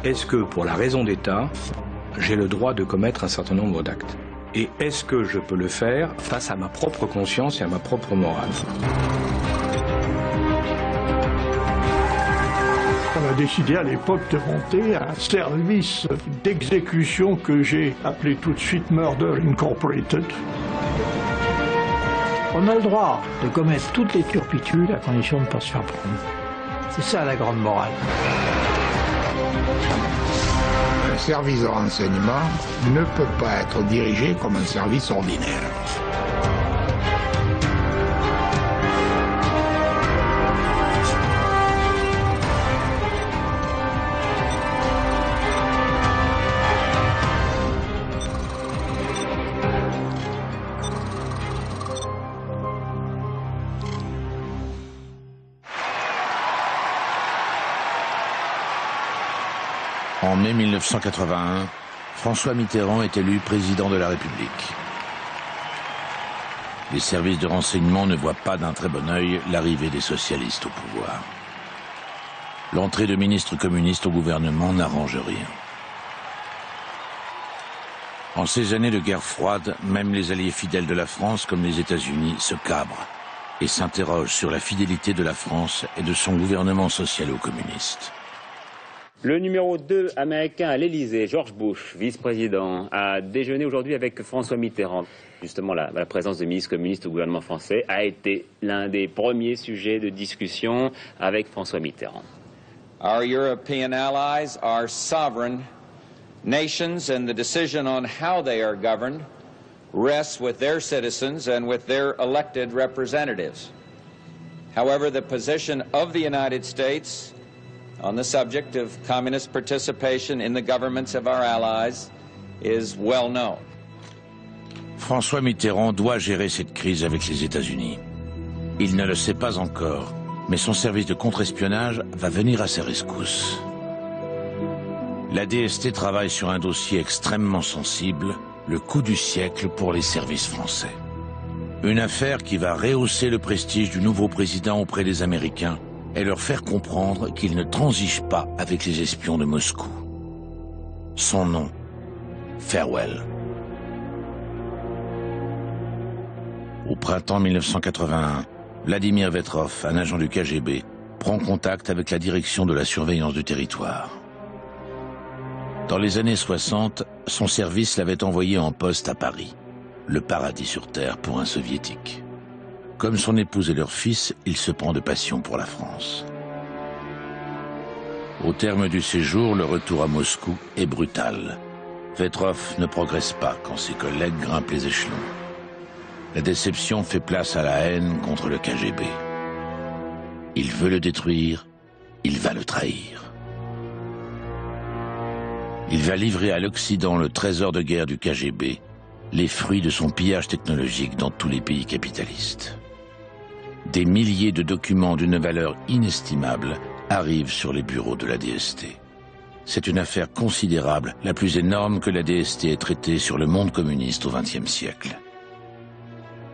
Est-ce que, pour la raison d'État, j'ai le droit de commettre un certain nombre d'actes? Et est-ce que je peux le faire face à ma propre conscience et à ma propre morale? On a décidé à l'époque de monter un service d'exécution que j'ai appelé tout de suite Murder Incorporated. On a le droit de commettre toutes les turpitudes à condition de ne pas se faire prendre. C'est ça la grande morale. Un service de renseignement ne peut pas être dirigé comme un service ordinaire. En mai 1981, François Mitterrand est élu président de la République. Les services de renseignement ne voient pas d'un très bon œil l'arrivée des socialistes au pouvoir. L'entrée de ministres communistes au gouvernement n'arrange rien. En ces années de guerre froide, même les alliés fidèles de la France, comme les États-Unis, se cabrent et s'interrogent sur la fidélité de la France et de son gouvernement socialo-communiste. Le numéro 2 américain à l'Élysée, George Bush, vice-président, a déjeuné aujourd'hui avec François Mitterrand. Justement, la présence de ministres communistes au gouvernement français a été l'un des premiers sujets de discussion avec François Mitterrand. Our European allies are sovereign nations, and the decision on how they are governed rests with their citizens and with their elected representatives. However, the position of the United States on the subject of communist participation in the governments of our allies is well known. François Mitterrand doit gérer cette crise avec les États-Unis. Il ne le sait pas encore, mais son service de contre-espionnage va venir à sa rescousse. La DST travaille sur un dossier extrêmement sensible, le coup du siècle pour les services français. Une affaire qui va rehausser le prestige du nouveau président auprès des Américains et leur faire comprendre qu'il ne transige pas avec les espions de Moscou. Son nom, Farewell. Au printemps 1981, Vladimir Vetrov, un agent du KGB, prend contact avec la direction de la surveillance du territoire. Dans les années 60, son service l'avait envoyé en poste à Paris, le paradis sur terre pour un soviétique. Comme son épouse et leur fils, il se prend de passion pour la France. Au terme du séjour, le retour à Moscou est brutal. Vetrov ne progresse pas quand ses collègues grimpent les échelons. La déception fait place à la haine contre le KGB. Il veut le détruire, il va le trahir. Il va livrer à l'Occident le trésor de guerre du KGB, les fruits de son pillage technologique dans tous les pays capitalistes. Des milliers de documents d'une valeur inestimable arrivent sur les bureaux de la DST. C'est une affaire considérable, la plus énorme que la DST ait traitée sur le monde communiste au XXe siècle.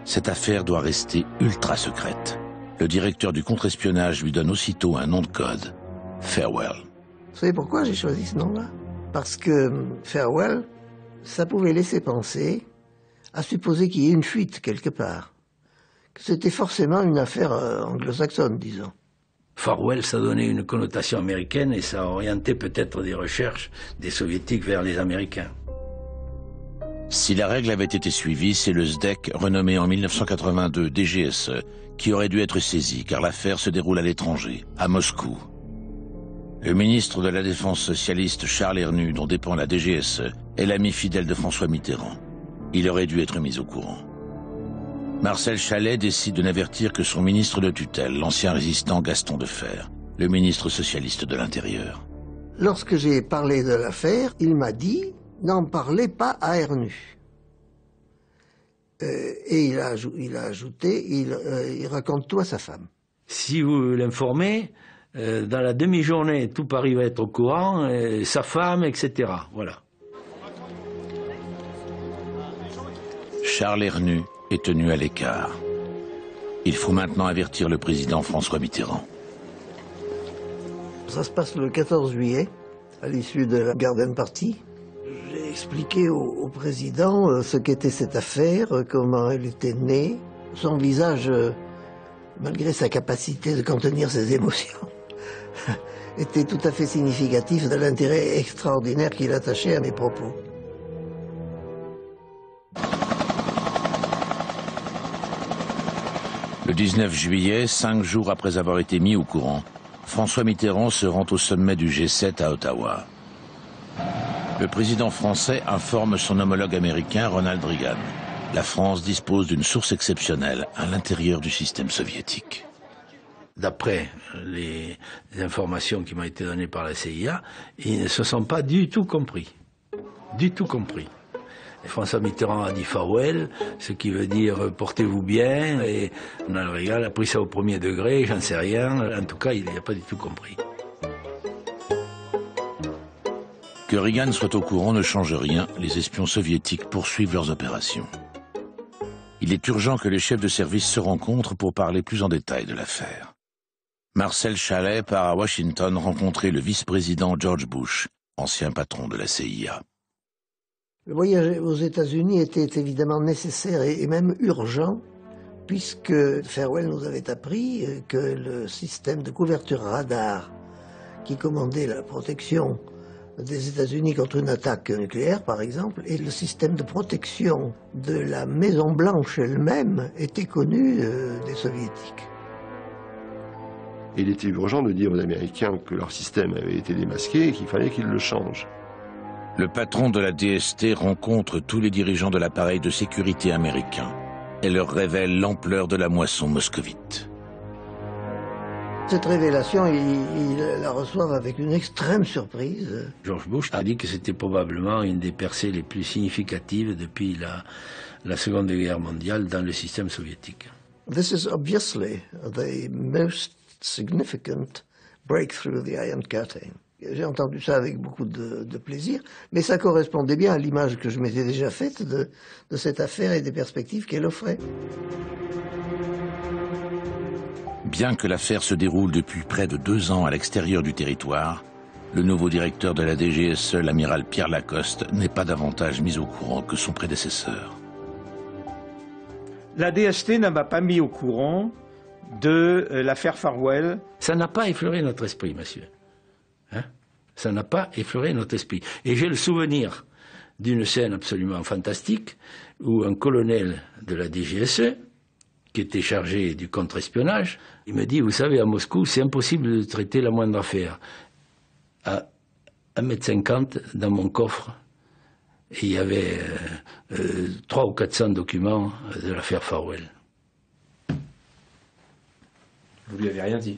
Cette affaire doit rester ultra secrète. Le directeur du contre-espionnage lui donne aussitôt un nom de code, Farewell. Vous savez pourquoi j'ai choisi ce nom-là? Parce que Farewell, ça pouvait laisser penser à supposer qu'il y ait une fuite quelque part. Que c'était forcément une affaire anglo-saxonne, disons. Farewell, ça donnait une connotation américaine et ça orientait peut-être des recherches des soviétiques vers les Américains. Si la règle avait été suivie, c'est le SDEC, renommé en 1982 DGSE, qui aurait dû être saisi, car l'affaire se déroule à l'étranger, à Moscou. Le ministre de la Défense socialiste Charles Hernu, dont dépend la DGSE, est l'ami fidèle de François Mitterrand. Il aurait dû être mis au courant. Marcel Chalet décide de n'avertir que son ministre de tutelle, l'ancien résistant Gaston Defferre, le ministre socialiste de l'Intérieur. Lorsque j'ai parlé de l'affaire, il m'a dit « n'en parlez pas à Hernu ». Et il a ajouté « il raconte tout à sa femme ». Si vous l'informez, dans la demi-journée, tout Paris va être au courant, sa femme, etc. Voilà. Charles Hernu est tenu à l'écart. Il faut maintenant avertir le président François Mitterrand. Ça se passe le 14 juillet, à l'issue de la Garden Party. J'ai expliqué au président ce qu'était cette affaire, comment elle était née. Son visage, malgré sa capacité de contenir ses émotions, était tout à fait significatif de l'intérêt extraordinaire qu'il attachait à mes propos. Le 19 juillet, 5 jours après avoir été mis au courant, François Mitterrand se rend au sommet du G7 à Ottawa. Le président français informe son homologue américain Ronald Reagan. La France dispose d'une source exceptionnelle à l'intérieur du système soviétique. D'après les informations qui m'ont été données par la CIA, ils ne se sont pas du tout compris. Du tout compris. François Mitterrand a dit farewell, ce qui veut dire portez-vous bien, et Ronald Reagan a pris ça au premier degré, j'en sais rien, en tout cas il n'a pas du tout compris. Que Reagan soit au courant ne change rien, les espions soviétiques poursuivent leurs opérations. Il est urgent que les chefs de service se rencontrent pour parler plus en détail de l'affaire. Marcel Chalet part à Washington rencontrer le vice-président George Bush, ancien patron de la CIA. Le voyage aux États-Unis était évidemment nécessaire et même urgent, puisque Farewell nous avait appris que le système de couverture radar qui commandait la protection des États-Unis contre une attaque nucléaire, par exemple, et le système de protection de la Maison-Blanche elle-même était connu des Soviétiques. Il était urgent de dire aux Américains que leur système avait été démasqué et qu'il fallait qu'ils le changent. Le patron de la DST rencontre tous les dirigeants de l'appareil de sécurité américain et leur révèle l'ampleur de la moisson moscovite. Cette révélation, ils la reçoivent avec une extrême surprise. George Bush a dit que c'était probablement une des percées les plus significatives depuis la Seconde Guerre mondiale dans le système soviétique. This is obviously the most significant breakthrough of the Iron Curtain. J'ai entendu ça avec beaucoup de plaisir, mais ça correspondait bien à l'image que je m'étais déjà faite de cette affaire et des perspectives qu'elle offrait. Bien que l'affaire se déroule depuis près de 2 ans à l'extérieur du territoire, le nouveau directeur de la DGSE, l'amiral Pierre Lacoste, n'est pas davantage mis au courant que son prédécesseur. La DST ne m'a pas mis au courant de l'affaire Farewell. Ça n'a pas effleuré notre esprit, monsieur. Hein? Ça n'a pas effleuré notre esprit. Et j'ai le souvenir d'une scène absolument fantastique où un colonel de la DGSE, qui était chargé du contre-espionnage, il me dit, vous savez, à Moscou, c'est impossible de traiter la moindre affaire. À 1,50 m dans mon coffre, et il y avait 300 ou 400 documents de l'affaire Farewell. Vous lui avez rien dit?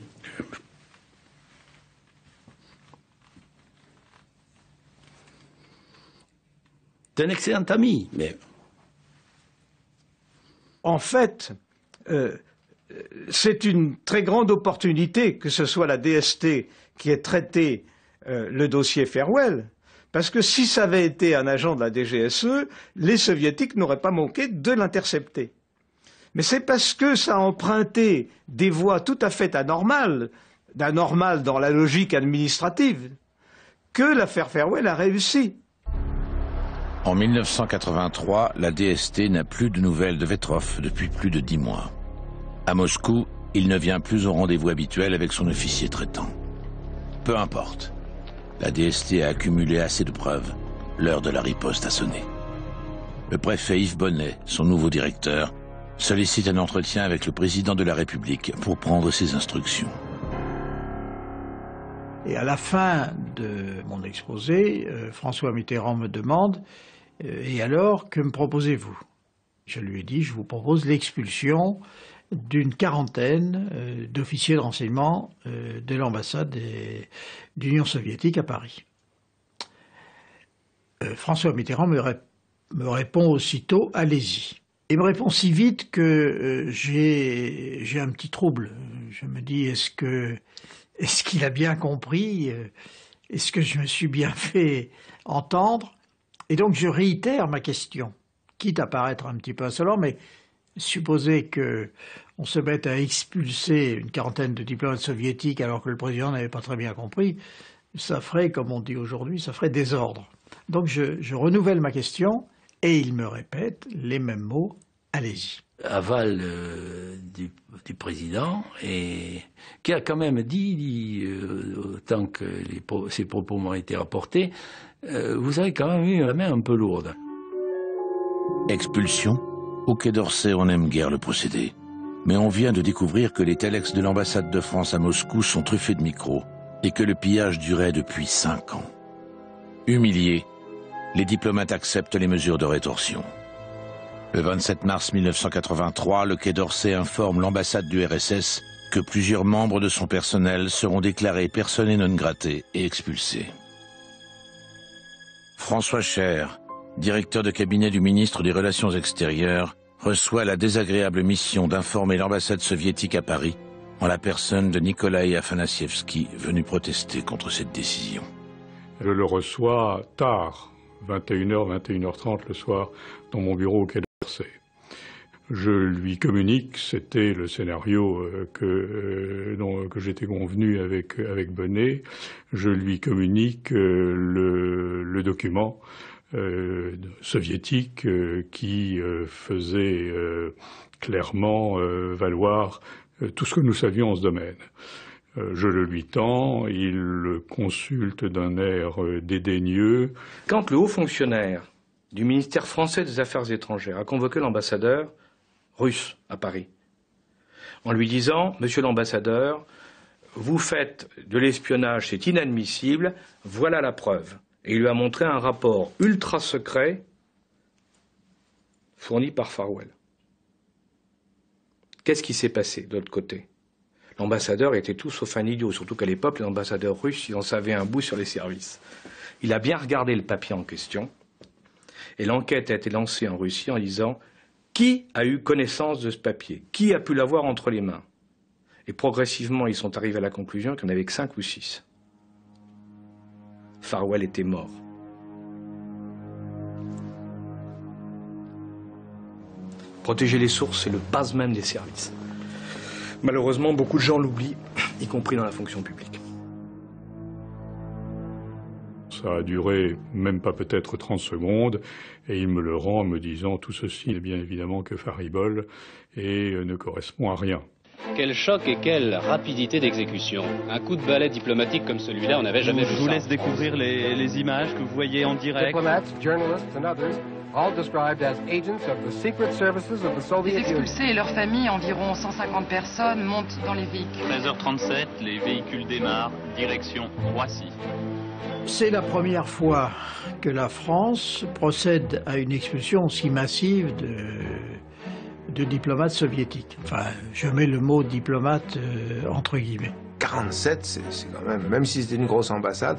C'est un excellent ami, mais... En fait, c'est une très grande opportunité que ce soit la DST qui ait traité le dossier Farewell, parce que si ça avait été un agent de la DGSE, les Soviétiques n'auraient pas manqué de l'intercepter. Mais c'est parce que ça a emprunté des voies tout à fait anormales, d'anormales dans la logique administrative, que l'affaire Farewell a réussi. En 1983, la DST n'a plus de nouvelles de Vetrov depuis plus de 10 mois. À Moscou, il ne vient plus au rendez-vous habituel avec son officier traitant. Peu importe. La DST a accumulé assez de preuves. L'heure de la riposte a sonné. Le préfet Yves Bonnet, son nouveau directeur, sollicite un entretien avec le président de la République pour prendre ses instructions. Et à la fin de mon exposé, François Mitterrand me demande « Et alors, que me proposez-vous » Je lui ai dit « Je vous propose l'expulsion d'une quarantaine d'officiers de renseignement de l'ambassade d'Union soviétique à Paris. » François Mitterrand me répond aussitôt « Allez-y ». Il me répond si vite que j'ai un petit trouble. Je me dis est-ce qu'il a bien compris? Est-ce que je me suis bien fait entendre? Et donc je réitère ma question, quitte à paraître un petit peu insolent, mais supposez que on se mette à expulser une quarantaine de diplomates soviétiques alors que le président n'avait pas très bien compris, ça ferait, comme on dit aujourd'hui, ça ferait désordre. Donc je renouvelle ma question et il me répète les mêmes mots, allez-y. Aval du président, et qui a quand même dit autant que ses propos m'ont été rapportés, vous avez quand même eu la main un peu lourde. Expulsion? Au Quai d'Orsay, on n'aime guère le procédé. Mais on vient de découvrir que les téléx de l'ambassade de France à Moscou sont truffés de micros et que le pillage durait depuis 5 ans. Humiliés, les diplomates acceptent les mesures de rétorsion. Le 27 mars 1983, le Quai d'Orsay informe l'ambassade du RSS que plusieurs membres de son personnel seront déclarés persona non grata et expulsés. François Cher, directeur de cabinet du ministre des Relations extérieures, reçoit la désagréable mission d'informer l'ambassade soviétique à Paris en la personne de Nikolai Afanassievski, venu protester contre cette décision. Je le reçois tard, 21h, 21h30 le soir, dans mon bureau au Quai d'Orsay. Je lui communique, c'était le scénario que j'étais convenu avec Bonnet, je lui communique le document soviétique qui faisait clairement valoir tout ce que nous savions en ce domaine. Je le lui tends, il le consulte d'un air dédaigneux. Quand le haut fonctionnaire du ministère français des Affaires étrangères a convoqué l'ambassadeur russe à Paris, en lui disant « Monsieur l'ambassadeur, vous faites de l'espionnage, c'est inadmissible, voilà la preuve ». Et il lui a montré un rapport ultra secret fourni par Farwell. Qu'est-ce qui s'est passé de l'autre côté? L'ambassadeur était tout sauf un idiot, surtout qu'à l'époque, les ambassadeurs russes, ils en savaient un bout sur les services. Il a bien regardé le papier en question, et l'enquête a été lancée en Russie en disant « Qui a eu connaissance de ce papier? Qui a pu l'avoir entre les mains ?» Et progressivement, ils sont arrivés à la conclusion qu'il n'y en avait que 5 ou 6. Farwell était mort. Protéger les sources, c'est le base même des services. Malheureusement, beaucoup de gens l'oublient, y compris dans la fonction publique. Ça a duré même pas peut-être 30 secondes, et il me le rend en me disant tout ceci n'est bien évidemment que faribole et ne correspond à rien. Quel choc et quelle rapidité d'exécution. Un coup de balai diplomatique comme celui-là, on n'avait jamais vu ça. Je vous laisse découvrir les images que vous voyez en direct. Diplomats, journalists and others, all described as agents of the secret services of the Soviet Union. Les expulsés et leurs familles, environ 150 personnes, montent dans les véhicules. 13h37, les véhicules démarrent, direction Roissy. C'est la première fois que la France procède à une expulsion si massive de diplomates soviétiques. Enfin, je mets le mot diplomate entre guillemets. 47, c'est quand même si c'était une grosse ambassade,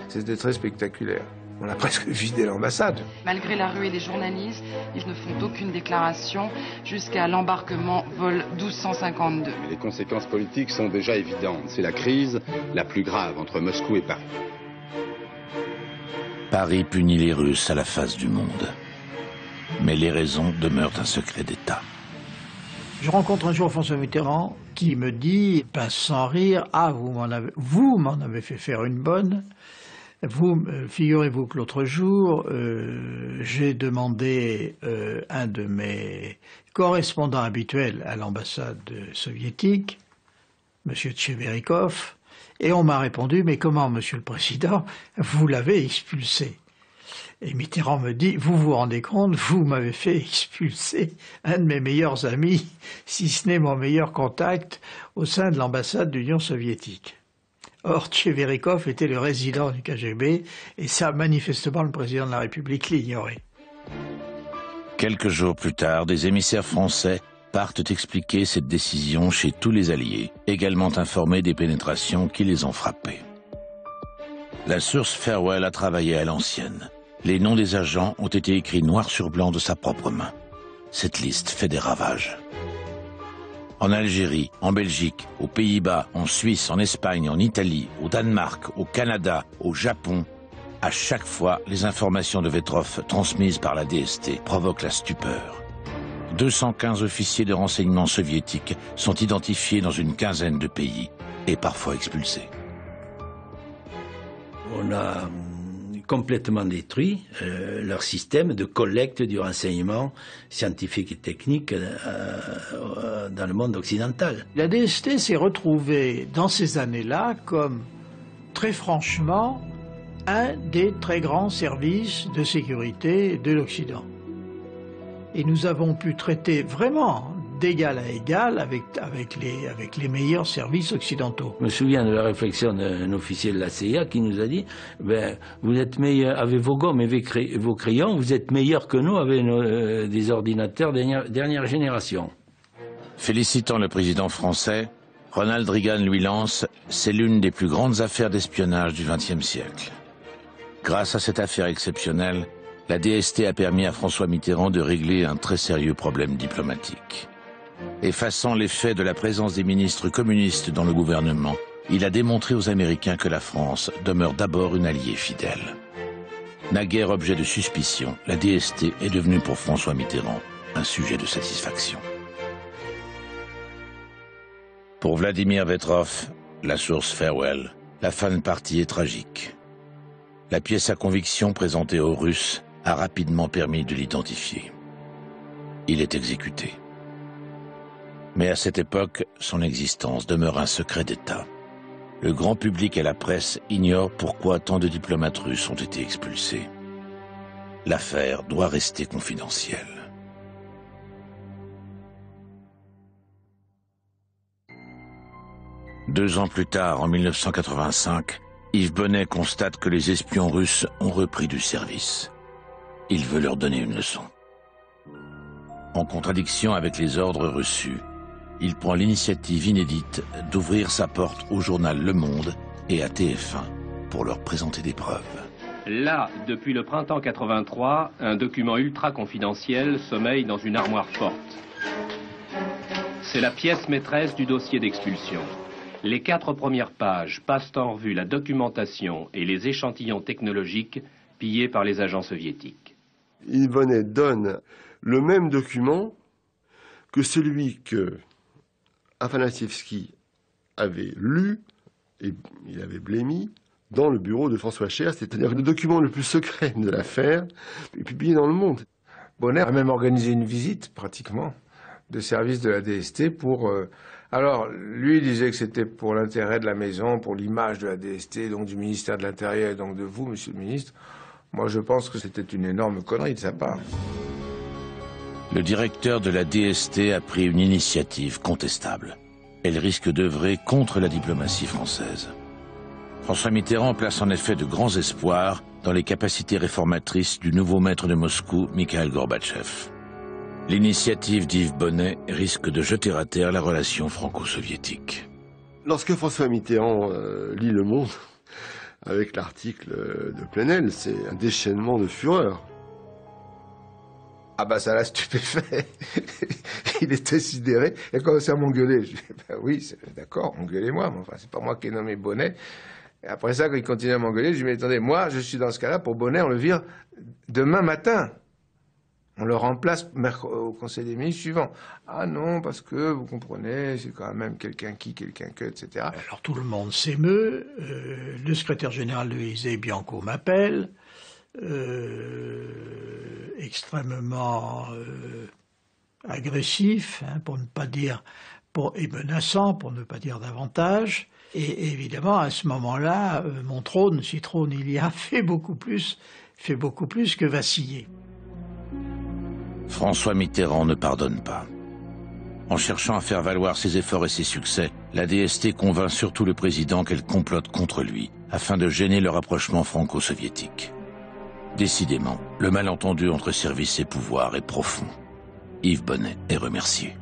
c'était très spectaculaire. On a presque vidé l'ambassade. Malgré la ruée des journalistes, ils ne font aucune déclaration jusqu'à l'embarquement vol 1252. Les conséquences politiques sont déjà évidentes. C'est la crise la plus grave entre Moscou et Paris. Paris punit les Russes à la face du monde. Mais les raisons demeurent un secret d'État. Je rencontre un jour François Mitterrand qui me dit, pince sans rire, « Ah, vous m'en avez fait faire une bonne. Figurez-vous que l'autre jour, j'ai demandé un de mes correspondants habituels à l'ambassade soviétique, M. Tcheverikov, et on m'a répondu, mais comment, Monsieur le Président, vous l'avez expulsé ?» Et Mitterrand me dit, vous vous rendez compte, vous m'avez fait expulser un de mes meilleurs amis, si ce n'est mon meilleur contact, au sein de l'ambassade de l'Union soviétique. Or, Tcheverikov était le résident du KGB, et ça, manifestement, le président de la République l'ignorait. Quelques jours plus tard, des émissaires français partent expliquer cette décision chez tous les alliés, également informés des pénétrations qui les ont frappés. La source Farwell a travaillé à l'ancienne. Les noms des agents ont été écrits noir sur blanc de sa propre main. Cette liste fait des ravages. En Algérie, en Belgique, aux Pays-Bas, en Suisse, en Espagne, en Italie, au Danemark, au Canada, au Japon, à chaque fois, les informations de Vetrov transmises par la DST provoquent la stupeur. 215 officiers de renseignement soviétiques sont identifiés dans une quinzaine de pays et parfois expulsés. On a complètement détruit leur système de collecte du renseignement scientifique et technique dans le monde occidental. La DST s'est retrouvée dans ces années-là comme, très franchement, un des très grands services de sécurité de l'Occident. Et nous avons pu traiter vraiment d'égal à égal avec les meilleurs services occidentaux. Je me souviens de la réflexion d'un officier de la CIA qui nous a dit vous êtes meilleur avec vos gommes et vos crayons, vous êtes meilleurs que nous avec des ordinateurs dernière génération. Félicitant le président français, Ronald Reagan lui lance « C'est l'une des plus grandes affaires d'espionnage du XXe siècle ». Grâce à cette affaire exceptionnelle, la DST a permis à François Mitterrand de régler un très sérieux problème diplomatique. Effaçant l'effet de la présence des ministres communistes dans le gouvernement, il a démontré aux Américains que la France demeure d'abord une alliée fidèle. Naguère objet de suspicion, la DST est devenue pour François Mitterrand un sujet de satisfaction. Pour Vladimir Vetrov, la source Farewell, la fin de partie est tragique. La pièce à conviction présentée aux Russes a rapidement permis de l'identifier. Il est exécuté. Mais à cette époque, son existence demeure un secret d'État. Le grand public et la presse ignorent pourquoi tant de diplomates russes ont été expulsés. L'affaire doit rester confidentielle. Deux ans plus tard, en 1985, Yves Bonnet constate que les espions russes ont repris du service. Il veut leur donner une leçon. En contradiction avec les ordres reçus, il prend l'initiative inédite d'ouvrir sa porte au journal Le Monde et à TF1 pour leur présenter des preuves. Là, depuis le printemps 83, un document ultra confidentiel sommeille dans une armoire forte. C'est la pièce maîtresse du dossier d'expulsion. Les 4 premières pages passent en revue la documentation et les échantillons technologiques pillés par les agents soviétiques. Yves Bonnet donne le même document que celui que Afanassievski avait lu et il avait blémi dans le bureau de François Cher, c'est-à-dire le document le plus secret de l'affaire, est publié dans Le Monde. Bonnet a même organisé une visite, pratiquement, de service de la DST pour... Alors, lui, il disait que c'était pour l'intérêt de la maison, pour l'image de la DST, donc du ministère de l'Intérieur, et donc de vous, monsieur le ministre. Moi, je pense que c'était une énorme connerie de sa part. Le directeur de la DST a pris une initiative contestable. Elle risque d'œuvrer contre la diplomatie française. François Mitterrand place en effet de grands espoirs dans les capacités réformatrices du nouveau maître de Moscou, Mikhail Gorbatchev. L'initiative d'Yves Bonnet risque de jeter à terre la relation franco-soviétique. Lorsque François Mitterrand lit Le Monde, avec l'article de Plenel, c'est un déchaînement de fureur. Ah bah ça l'a stupéfait. Il était sidéré, il a commencé à m'engueuler. Je lui ai dit, bah oui, d'accord, engueulez-moi, mais enfin c'est pas moi qui ai nommé Bonnet. Et après ça, quand il continue à m'engueuler, je lui ai dit, attendez, moi je suis dans ce cas-là, pour Bonnet, on le vire demain matin. On le remplace au Conseil des ministres suivant. Ah non, parce que, vous comprenez, c'est quand même quelqu'un que, etc. Alors tout le monde s'émeut, le secrétaire général de l'Élysée, Bianco, m'appelle, extrêmement agressif, hein, pour ne pas dire, et menaçant, pour ne pas dire davantage. Et évidemment, à ce moment-là, mon trône, si trône il y a, fait beaucoup plus que vaciller. François Mitterrand ne pardonne pas. En cherchant à faire valoir ses efforts et ses succès, la DST convainc surtout le président qu'elle complote contre lui, afin de gêner le rapprochement franco-soviétique. Décidément, le malentendu entre service et pouvoir est profond. Yves Bonnet est remercié.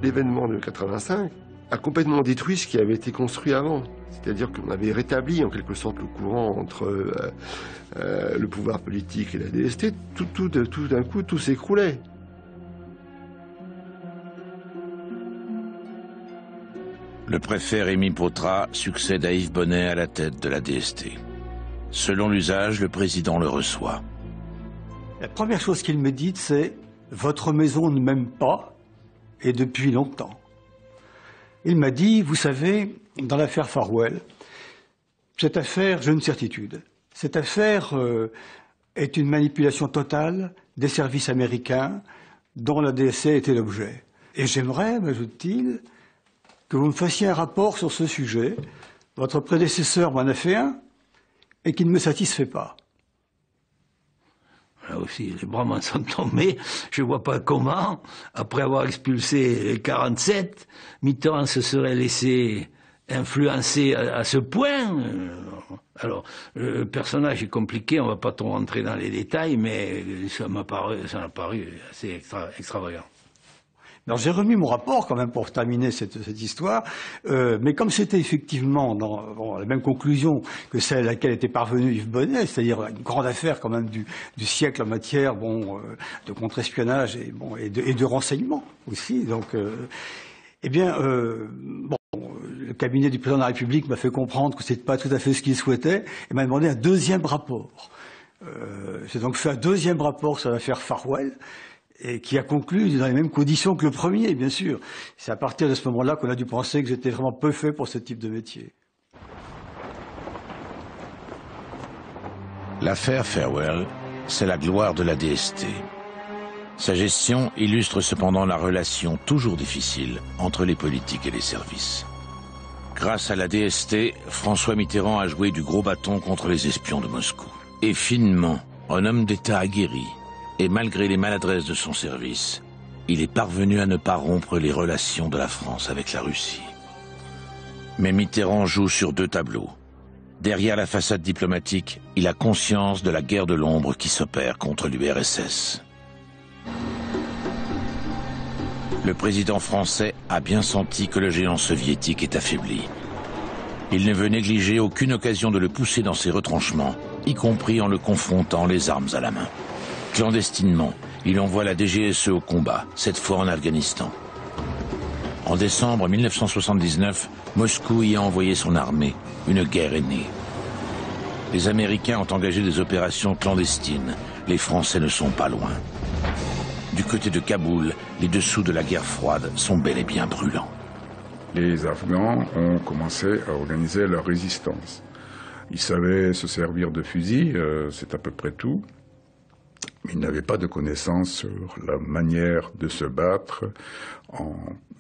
L'événement de 85 a complètement détruit ce qui avait été construit avant. C'est-à-dire qu'on avait rétabli en quelque sorte le courant entre le pouvoir politique et la DST. Tout d'un coup, tout s'écroulait. Le préfet Rémy Pautrat succède à Yves Bonnet à la tête de la DST. Selon l'usage, le président le reçoit. La première chose qu'il me dit, c'est votre maison ne m'aime pas, et depuis longtemps. Il m'a dit, vous savez, dans l'affaire Farwell, cette affaire, j'ai une certitude. Cette affaire est une manipulation totale des services américains dont la DST était l'objet. Et j'aimerais, m'ajoute-t-il, que vous me fassiez un rapport sur ce sujet. Votre prédécesseur m'en a fait un, et qui ne me satisfait pas. Là aussi, les bras m'en sont tombés. Je ne vois pas comment, après avoir expulsé les 47, Mitterrand se serait laissé influencer à ce point. Alors, le personnage est compliqué, on ne va pas trop rentrer dans les détails, mais ça m'a paru assez extravagant. Alors j'ai remis mon rapport quand même pour terminer cette histoire, mais comme c'était effectivement dans la même conclusion que celle à laquelle était parvenu Yves Bonnet, c'est-à-dire une grande affaire quand même du siècle en matière de contre-espionnage et de renseignement aussi, donc le cabinet du président de la République m'a fait comprendre que c'était pas tout à fait ce qu'il souhaitait et m'a demandé un deuxième rapport. J'ai donc fait un deuxième rapport sur l'affaire Farwell, et qui a conclu dans les mêmes conditions que le premier, bien sûr. C'est à partir de ce moment-là qu'on a dû penser que j'étais vraiment peu fait pour ce type de métier. L'affaire Farwell, c'est la gloire de la DST. Sa gestion illustre cependant la relation toujours difficile entre les politiques et les services. Grâce à la DST, François Mitterrand a joué du gros bâton contre les espions de Moscou. Et finement, un homme d'État aguerri, et malgré les maladresses de son service, il est parvenu à ne pas rompre les relations de la France avec la Russie. Mais Mitterrand joue sur deux tableaux. Derrière la façade diplomatique, il a conscience de la guerre de l'ombre qui s'opère contre l'URSS. Le président français a bien senti que le géant soviétique est affaibli. Il ne veut négliger aucune occasion de le pousser dans ses retranchements, y compris en le confrontant les armes à la main. Clandestinement, il envoie la DGSE au combat, cette fois en Afghanistan. En décembre 1979, Moscou y a envoyé son armée. Une guerre est née. Les Américains ont engagé des opérations clandestines. Les Français ne sont pas loin. Du côté de Kaboul, les dessous de la guerre froide sont bel et bien brûlants. Les Afghans ont commencé à organiser leur résistance. Ils savaient se servir de fusils, c'est à peu près tout. Mais ils n'avaient pas de connaissances sur la manière de se battre en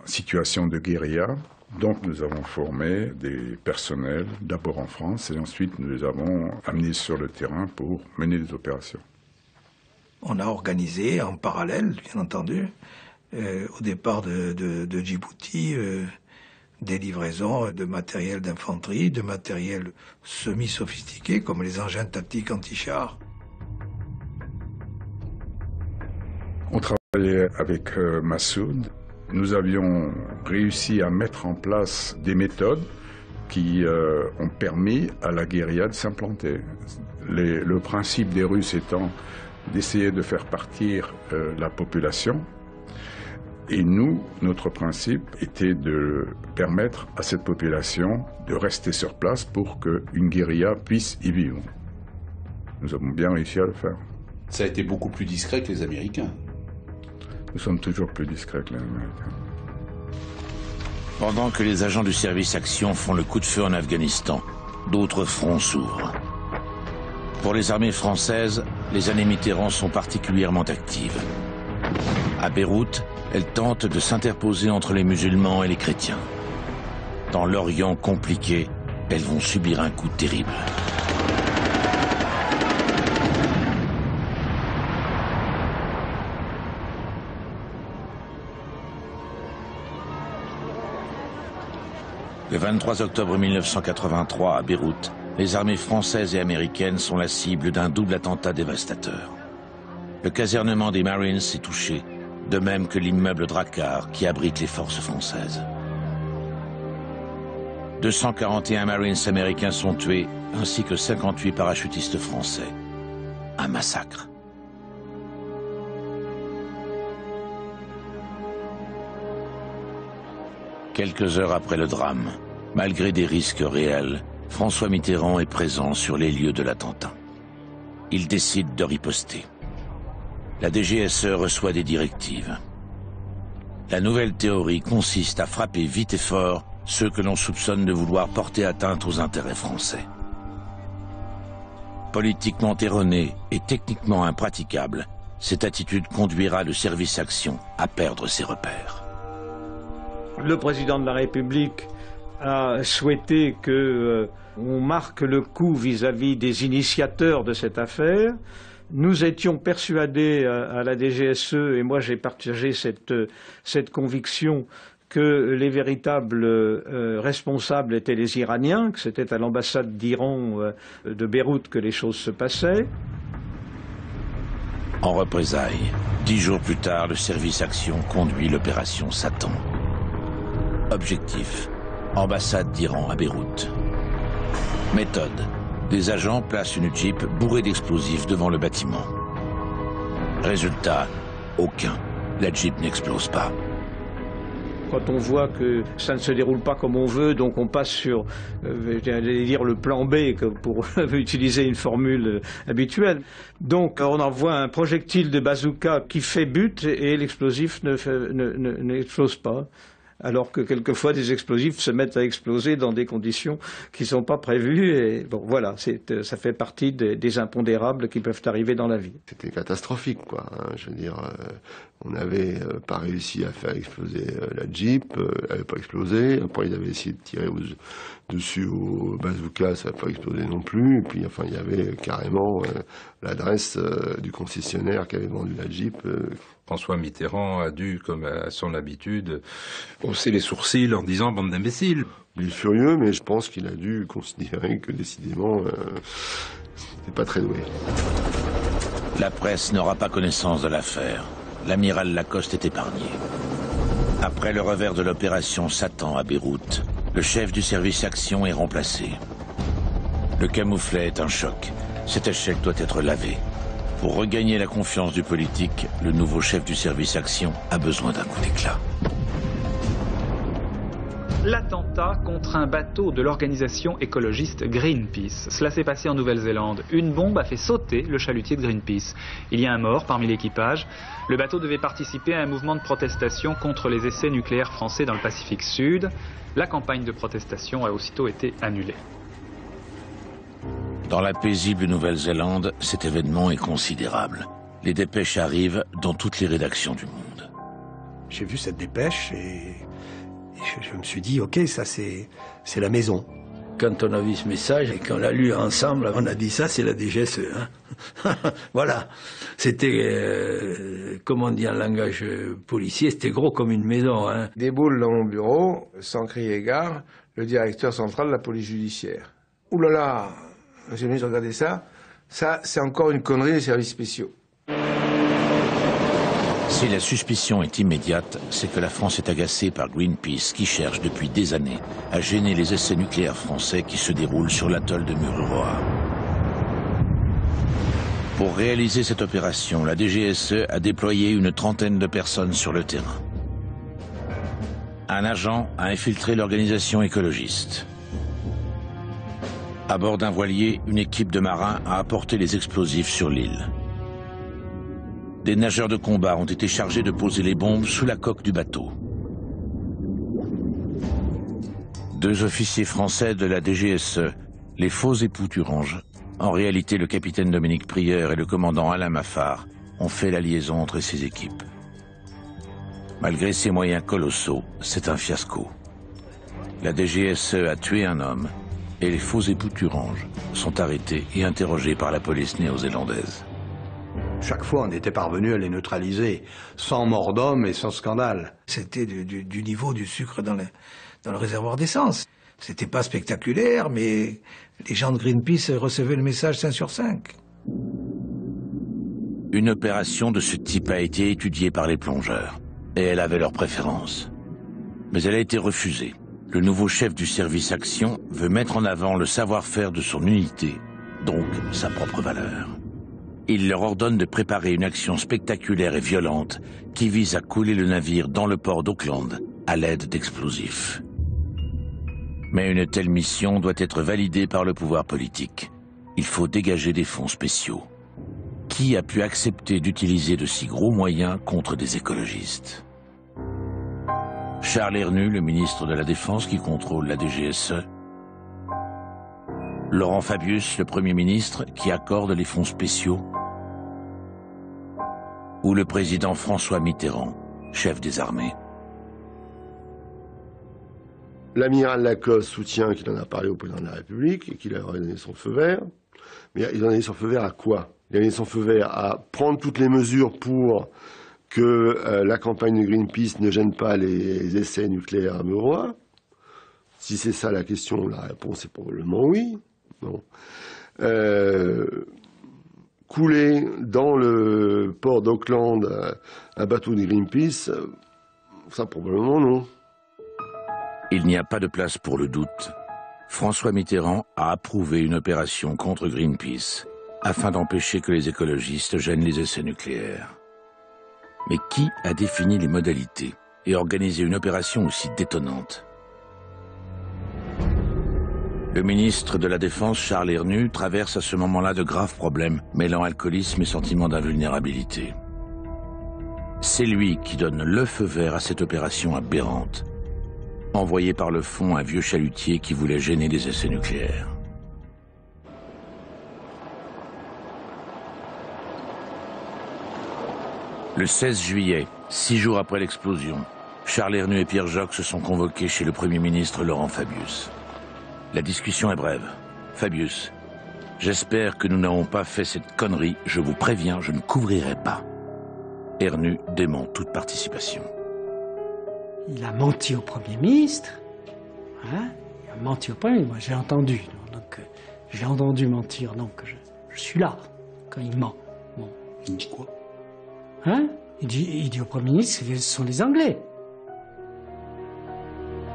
situation de guérilla. Donc nous avons formé des personnels, d'abord en France, et ensuite nous les avons amenés sur le terrain pour mener des opérations. On a organisé en parallèle, bien entendu, au départ de Djibouti, des livraisons de matériel d'infanterie, de matériel semi-sophistiqué, comme les engins tactiques anti-chars. On travaillait avec Massoud. Nous avions réussi à mettre en place des méthodes qui ont permis à la guérilla de s'implanter. Le principe des Russes étant d'essayer de faire partir la population. Et nous, notre principe était de permettre à cette population de rester sur place pour qu'une guérilla puisse y vivre. Nous avons bien réussi à le faire. Ça a été beaucoup plus discret que les Américains. Nous sommes toujours plus discrets que les Américains. Pendant que les agents du service Action font le coup de feu en Afghanistan, d'autres fronts s'ouvrent. Pour les armées françaises, les années Mitterrand sont particulièrement actives. À Beyrouth, elles tentent de s'interposer entre les musulmans et les chrétiens. Dans l'Orient compliqué, elles vont subir un coup terrible. Le 23 octobre 1983, à Beyrouth, les armées françaises et américaines sont la cible d'un double attentat dévastateur. Le casernement des Marines est touché, de même que l'immeuble Drakkar qui abrite les forces françaises. 241 Marines américains sont tués, ainsi que 58 parachutistes français. Un massacre. Quelques heures après le drame, malgré des risques réels, François Mitterrand est présent sur les lieux de l'attentat. Il décide de riposter. la DGSE reçoit des directives. La nouvelle théorie consiste à frapper vite et fort ceux que l'on soupçonne de vouloir porter atteinte aux intérêts français. Politiquement erronée et techniquement impraticable, cette attitude conduira le service action à perdre ses repères. Le président de la République a souhaité qu'on marque le coup vis-à-vis des initiateurs de cette affaire. Nous étions persuadés à la DGSE, et moi j'ai partagé cette conviction, que les véritables responsables étaient les Iraniens, que c'était à l'ambassade d'Iran de Beyrouth que les choses se passaient. En représailles, 10 jours plus tard, le service action conduit l'opération Satan. Objectif, ambassade d'Iran à Beyrouth. Méthode, des agents placent une Jeep bourrée d'explosifs devant le bâtiment. Résultat, aucun. La Jeep n'explose pas. Quand on voit que ça ne se déroule pas comme on veut, donc on passe sur, j'allais dire, le plan B, pour utiliser une formule habituelle. Donc on envoie un projectile de bazooka qui fait but et l'explosif n'explose pas. Alors que quelquefois des explosifs se mettent à exploser dans des conditions qui ne sont pas prévues. Et bon, voilà, ça fait partie des impondérables qui peuvent arriver dans la vie. C'était catastrophique, quoi. Je veux dire, on n'avait pas réussi à faire exploser la Jeep, elle n'avait pas explosé. Après, ils avaient essayé de tirer dessus au bazooka, ça n'a pas explosé non plus. Et puis, enfin, il y avait carrément l'adresse du concessionnaire qui avait vendu la Jeep. François Mitterrand a dû, comme à son habitude, hausser les sourcils en disant « bande d'imbéciles ». Il est furieux, mais je pense qu'il a dû considérer que, décidément, c'était pas très doué. La presse n'aura pas connaissance de l'affaire. L'amiral Lacoste est épargné. Après le revers de l'opération Satan à Beyrouth, le chef du service action est remplacé. Le camouflet est un choc. Cet échec doit être lavé. Pour regagner la confiance du politique, le nouveau chef du service action a besoin d'un coup d'éclat. L'attentat contre un bateau de l'organisation écologiste Greenpeace. Cela s'est passé en Nouvelle-Zélande. Une bombe a fait sauter le chalutier de Greenpeace. Il y a un mort parmi l'équipage. Le bateau devait participer à un mouvement de protestation contre les essais nucléaires français dans le Pacifique Sud. La campagne de protestation a aussitôt été annulée. Dans la paisible Nouvelle-Zélande, cet événement est considérable. Les dépêches arrivent dans toutes les rédactions du monde. J'ai vu cette dépêche et je me suis dit, ok, ça c'est la maison. Quand on a vu ce message et qu'on l'a lu ensemble, on a dit ça, c'est la DGSE. Hein. Voilà. C'était, comme on dit en langage policier, c'était gros comme une maison. Hein. Déboule dans mon bureau, sans crier gare, le directeur central de la police judiciaire. Ouh là là, monsieur le ministre, regardez ça. Ça, c'est encore une connerie des services spéciaux. Si la suspicion est immédiate, c'est que la France est agacée par Greenpeace qui cherche depuis des années à gêner les essais nucléaires français qui se déroulent sur l'atoll de Mururoa. Pour réaliser cette opération, la DGSE a déployé une trentaine de personnes sur le terrain. Un agent a infiltré l'organisation écologiste. À bord d'un voilier, une équipe de marins a apporté les explosifs sur l'île. Des nageurs de combat ont été chargés de poser les bombes sous la coque du bateau. 2 officiers français de la DGSE, les faux époux Turange, en réalité le capitaine Dominique Prieur et le commandant Alain Maffard, ont fait la liaison entre ces équipes. Malgré ces moyens colossaux, c'est un fiasco. La DGSE a tué un homme et les faux époux Turange sont arrêtés et interrogés par la police néo-zélandaise. Chaque fois, on était parvenu à les neutraliser, sans mort d'homme et sans scandale. C'était du niveau du sucre dans le réservoir d'essence. C'était pas spectaculaire, mais les gens de Greenpeace recevaient le message 5 sur 5. Une opération de ce type a été étudiée par les plongeurs, et elle avait leur préférence. Mais elle a été refusée. Le nouveau chef du service action veut mettre en avant le savoir-faire de son unité, donc sa propre valeur. Il leur ordonne de préparer une action spectaculaire et violente qui vise à couler le navire dans le port d'Auckland à l'aide d'explosifs. Mais une telle mission doit être validée par le pouvoir politique. Il faut dégager des fonds spéciaux. qui a pu accepter d'utiliser de si gros moyens contre des écologistes? Charles Hernu, le ministre de la Défense qui contrôle la DGSE. Laurent Fabius, le Premier ministre qui accorde les fonds spéciaux. Ou le président François Mitterrand, chef des armées. L'amiral Lacoste soutient qu'il en a parlé au président de la République et qu'il aurait donné son feu vert. Mais il a donné son feu vert à quoi? Il a donné son feu vert à prendre toutes les mesures pour que la campagne de Greenpeace ne gêne pas les essais nucléaires à Meurois. Si c'est ça la question, la réponse est probablement oui. Bon. Couler dans le port d'Auckland un bateau de Greenpeace, ça probablement non. Il n'y a pas de place pour le doute. François Mitterrand a approuvé une opération contre Greenpeace afin d'empêcher que les écologistes gênent les essais nucléaires. Mais qui a défini les modalités et organisé une opération aussi détonnante? Le ministre de la Défense, Charles Hernu, traverse à ce moment-là de graves problèmes, mêlant alcoolisme et sentiment d'invulnérabilité. C'est lui qui donne le feu vert à cette opération aberrante, envoyé par le fond un vieux chalutier qui voulait gêner les essais nucléaires. Le 16 juillet, 6 jours après l'explosion, Charles Hernu et Pierre Joxe sont convoqués chez le Premier ministre Laurent Fabius. La discussion est brève. Fabius, j'espère que nous n'avons pas fait cette connerie. Je vous préviens, je ne couvrirai pas. Hernu dément toute participation. Il a menti au Premier ministre. Hein? Il a menti au Premier ministre. Moi, j'ai entendu. Donc, j'ai entendu mentir. Donc, je suis là quand il ment. Bon. Il dit quoi? Hein? Il dit au Premier ministre que ce sont les Anglais.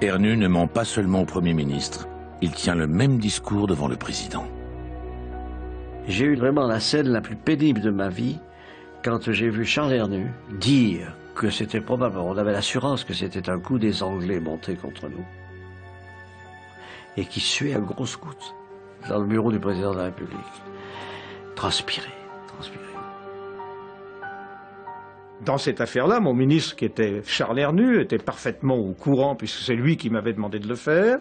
Hernu ne ment pas seulement au Premier ministre. Il tient le même discours devant le président. J'ai eu vraiment la scène la plus pénible de ma vie quand j'ai vu Charles Hernu dire que c'était probable, on avait l'assurance que c'était un coup des Anglais monté contre nous, et qui suait à grosses gouttes dans le bureau du président de la République. Transpirer. Dans cette affaire-là, mon ministre, qui était Charles Hernu, était parfaitement au courant, puisque c'est lui qui m'avait demandé de le faire.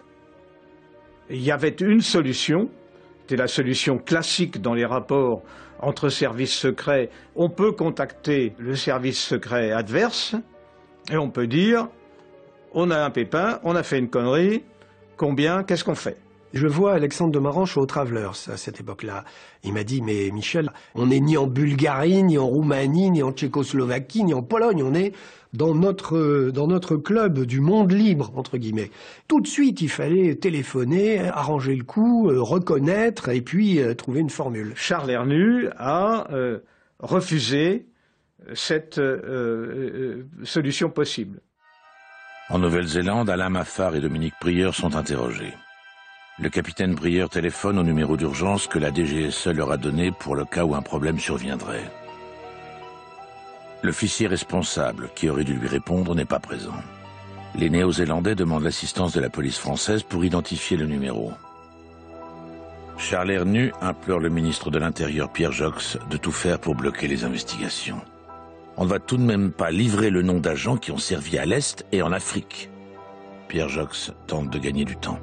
Il y avait une solution, c'était la solution classique dans les rapports entre services secrets. On peut contacter le service secret adverse et on peut dire on a un pépin, on a fait une connerie, combien, qu'est-ce qu'on fait? Je vois Alexandre de Maranche au Travelers à cette époque-là. Il m'a dit, mais Michel, on n'est ni en Bulgarie, ni en Roumanie, ni en Tchécoslovaquie, ni en Pologne. On est dans notre club du monde libre, entre guillemets. Tout de suite, il fallait téléphoner, arranger le coup, reconnaître et puis trouver une formule. Charles Hernu a refusé cette solution possible. En Nouvelle-Zélande, Alain Maffard et Dominique Prieur sont interrogés. Le capitaine Prieur téléphone au numéro d'urgence que la DGSE leur a donné pour le cas où un problème surviendrait. L'officier responsable, qui aurait dû lui répondre, n'est pas présent. Les Néo-Zélandais demandent l'assistance de la police française pour identifier le numéro. Charles Hernu implore le ministre de l'Intérieur, Pierre Joxe, de tout faire pour bloquer les investigations. On ne va tout de même pas livrer le nom d'agents qui ont servi à l'Est et en Afrique. Pierre Joxe tente de gagner du temps.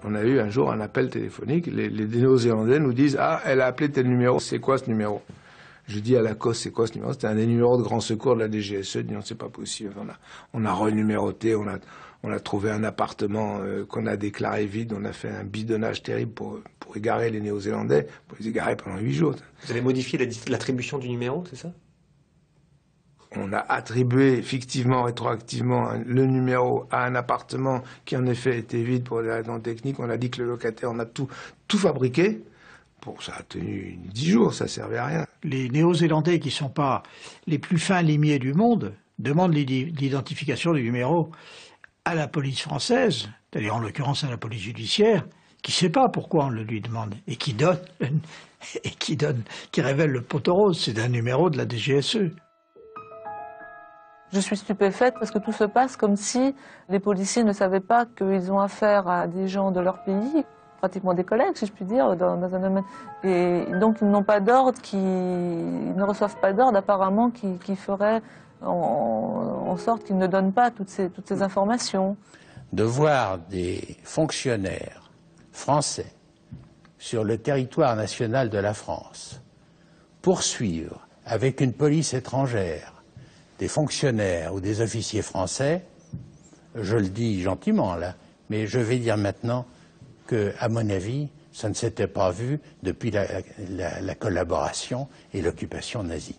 On a eu un jour un appel téléphonique, les Néo-Zélandais nous disent « Ah, elle a appelé tel numéro, c'est quoi ce numéro ?» Je dis à Lacoste, c'est quoi ce numéro? C'était un des numéros de grand secours de la DGSE. Il dit non, c'est pas possible. On a renuméroté, on a trouvé un appartement qu'on a déclaré vide. On a fait un bidonnage terrible pour égarer les Néo-Zélandais, pour les égarer pendant 8 jours. Vous avez modifié l'attribution du numéro, c'est ça? On a attribué fictivement, rétroactivement, le numéro à un appartement qui en effet était vide pour des raisons techniques. On a dit que le locataire, on a tout fabriqué. Bon, ça a tenu 10 jours, ça servait à rien. Les Néo-Zélandais, qui ne sont pas les plus fins limiers du monde, demandent l'identification du numéro à la police française, c'est-à-dire en l'occurrence à la police judiciaire, qui ne sait pas pourquoi on le lui demande, et qui révèle le poteau rose. C'est un numéro de la DGSE. Je suis stupéfaite parce que tout se passe comme si les policiers ne savaient pas qu'ils ont affaire à des gens de leur pays pratiquement des collègues, si je puis dire, dans un domaine. Et donc ils n'ont pas d'ordre, ils ne reçoivent pas d'ordre apparemment qui ferait en sorte qu'ils ne donnent pas toutes ces informations. De voir des fonctionnaires français sur le territoire national de la France poursuivre avec une police étrangère des fonctionnaires ou des officiers français, je le dis gentiment là, mais je vais dire maintenant que, à mon avis, ça ne s'était pas vu depuis la collaboration et l'occupation nazie.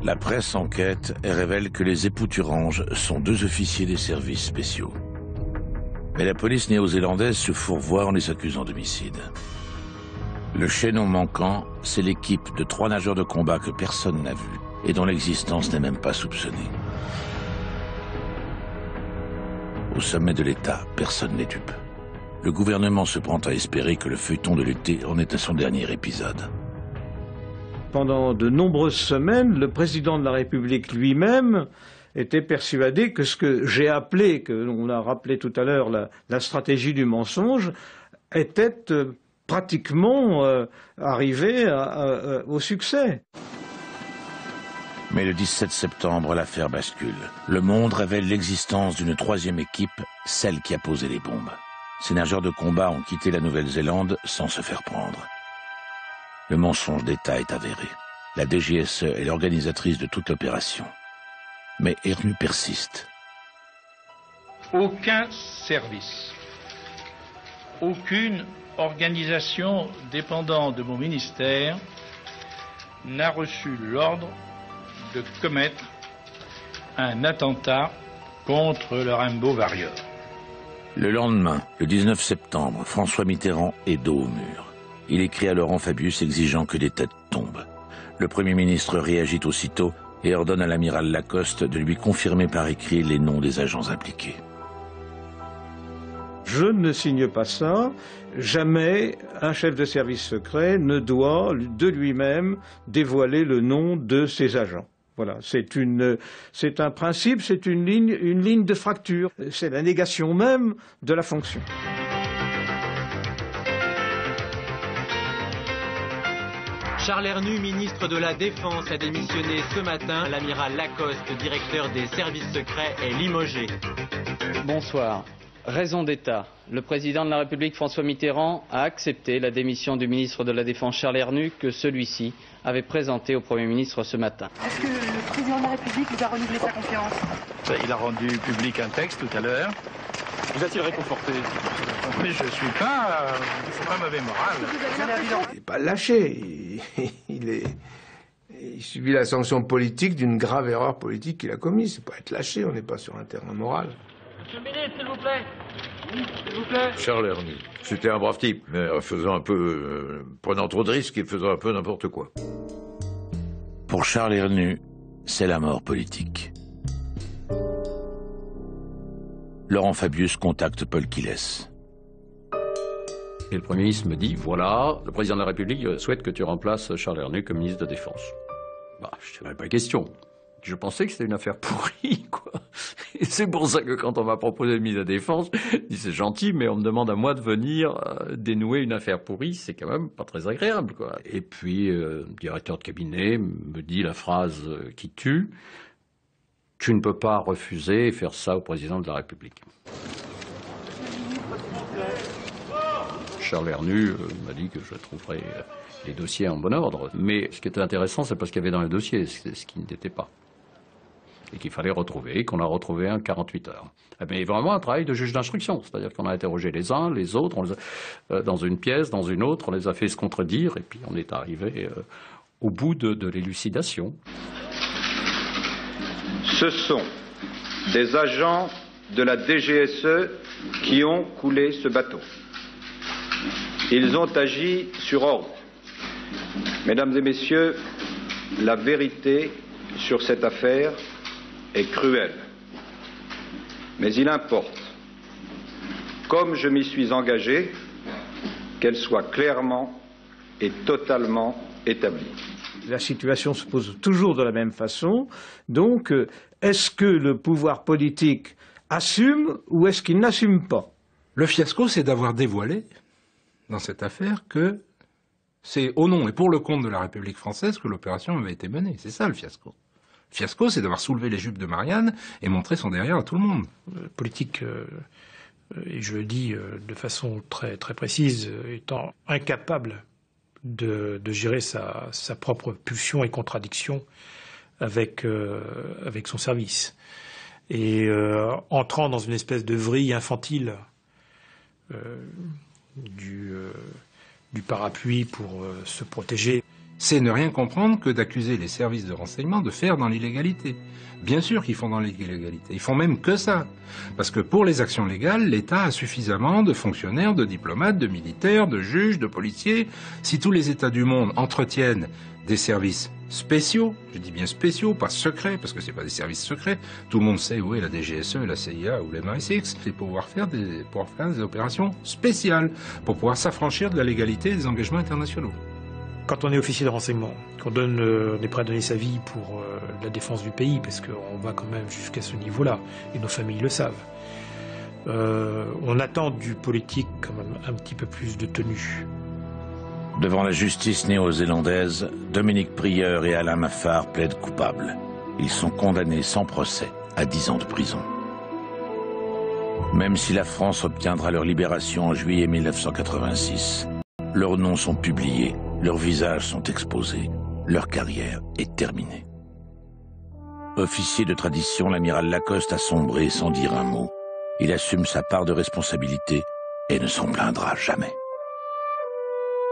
La presse enquête et révèle que les époux Thurange sont 2 officiers des services spéciaux. Mais la police néo-zélandaise se fourvoie en les accusant d'homicide. Le chaînon manquant, c'est l'équipe de 3 nageurs de combat que personne n'a vu et dont l'existence n'est même pas soupçonnée. Au sommet de l'État, personne n'est dupe. Le gouvernement se prend à espérer que le feuilleton de l'été en est à son dernier épisode. Pendant de nombreuses semaines, le président de la République lui-même était persuadé que ce que j'ai appelé, que l'on a rappelé tout à l'heure, la stratégie du mensonge, était pratiquement arrivé au succès. Mais le 17 septembre, l'affaire bascule. Le Monde révèle l'existence d'une 3e équipe, celle qui a posé les bombes. Ces nageurs de combat ont quitté la Nouvelle-Zélande sans se faire prendre. Le mensonge d'État est avéré. La DGSE est l'organisatrice de toute l'opération. Mais Ernu persiste. Aucun service, aucune organisation dépendant de mon ministère n'a reçu l'ordre de commettre un attentat contre le Rainbow Warrior. Le lendemain, le 19 septembre, François Mitterrand est dos au mur. Il écrit à Laurent Fabius exigeant que des têtes tombent. Le Premier ministre réagit aussitôt et ordonne à l'amiral Lacoste de lui confirmer par écrit les noms des agents impliqués. Je ne signe pas ça. Jamais un chef de service secret ne doit de lui-même dévoiler le nom de ses agents. Voilà, c'est un principe, c'est une ligne de fracture. C'est la négation même de la fonction. Charles Ernu, ministre de la Défense, a démissionné ce matin. L'amiral Lacoste, directeur des services secrets, est limogé. Bonsoir. Raison d'État. Le président de la République, François Mitterrand, a accepté la démission du ministre de la Défense, Charles Ernu, que celui-ci avait présenté au Premier ministre ce matin. Est-ce que le président de la République vous a renouvelé sa confiance? Il a rendu public un texte tout à l'heure. Vous a-t-il réconforté? Mais je ne suis pas mauvais moral. Il n'est pas lâché. Il subit la sanction politique d'une grave erreur politique qu'il a commise. C'est pas être lâché, on n'est pas sur un terrain moral. Monsieur le ministre, s'il vous plaît. S'il vous plaît. Charles Ernu, c'était un brave type, mais faisant un peu, prenant trop de risques et faisant un peu n'importe quoi. Pour Charles Ernu, c'est la mort politique. Laurent Fabius contacte Paul Quillès. Et le Premier ministre me dit, voilà, le président de la République souhaite que tu remplaces Charles Ernu comme ministre de la Défense. Bah, je n'avais pas question. Je pensais que c'était une affaire pourrie, quoi. Et c'est pour ça que quand on m'a proposé le ministre de la Défense, je dis c'est gentil, mais on me demande à moi de venir dénouer une affaire pourrie, c'est quand même pas très agréable, quoi. Et puis, le directeur de cabinet me dit la phrase qui tue, tu ne peux pas refuser et faire ça au président de la République. Charles Ernu m'a dit que je trouverais les dossiers en bon ordre. Mais ce qui était intéressant, c'est parce qu'il y avait dans les dossiers ce qui n'était pas. Et qu'il fallait retrouver, qu'on a retrouvé en 48 heures. Mais vraiment un travail de juge d'instruction. C'est-à-dire qu'on a interrogé les uns, les autres, on les a, dans une pièce, dans une autre, on les a fait se contredire, et puis on est arrivé au bout de l'élucidation. Ce sont des agents de la DGSE qui ont coulé ce bateau. Ils ont agi sur ordre. Mesdames et messieurs, la vérité sur cette affaire est cruelle. Mais il importe, comme je m'y suis engagé, qu'elle soit clairement et totalement établie. La situation se pose toujours de la même façon. Donc, est-ce que le pouvoir politique assume ou est-ce qu'il n'assume pas? Le fiasco, c'est d'avoir dévoilé, dans cette affaire, que c'est au nom et pour le compte de la République française que l'opération avait été menée. C'est ça le fiasco. Le fiasco, c'est d'avoir soulevé les jupes de Marianne et montré son derrière à tout le monde. Politique, et je le dis de façon très, très précise, étant incapable de gérer sa propre pulsion et contradiction avec son service. Et entrant dans une espèce de vrille infantile du parapluie pour se protéger. C'est ne rien comprendre que d'accuser les services de renseignement de faire dans l'illégalité. Bien sûr qu'ils font dans l'illégalité. Ils font même que ça. Parce que pour les actions légales, l'État a suffisamment de fonctionnaires, de diplomates, de militaires, de juges, de policiers. Si tous les États du monde entretiennent des services spéciaux, je dis bien spéciaux, pas secrets, parce que c'est pas des services secrets, tout le monde sait où est la DGSE, la CIA ou l'MI6, c'est pour pouvoir faire des opérations spéciales, pour pouvoir s'affranchir de la légalité et des engagements internationaux. Quand on est officier de renseignement, qu'on on est prêt à donner sa vie pour la défense du pays, parce qu'on va quand même jusqu'à ce niveau-là, et nos familles le savent, on attend du politique quand même un petit peu plus de tenue. Devant la justice néo-zélandaise, Dominique Prieur et Alain Maffard plaident coupables. Ils sont condamnés sans procès à 10 ans de prison. Même si la France obtiendra leur libération en juillet 1986, leurs noms sont publiés, leurs visages sont exposés, leur carrière est terminée. Officier de tradition, l'amiral Lacoste a sombré sans dire un mot. Il assume sa part de responsabilité et ne s'en plaindra jamais.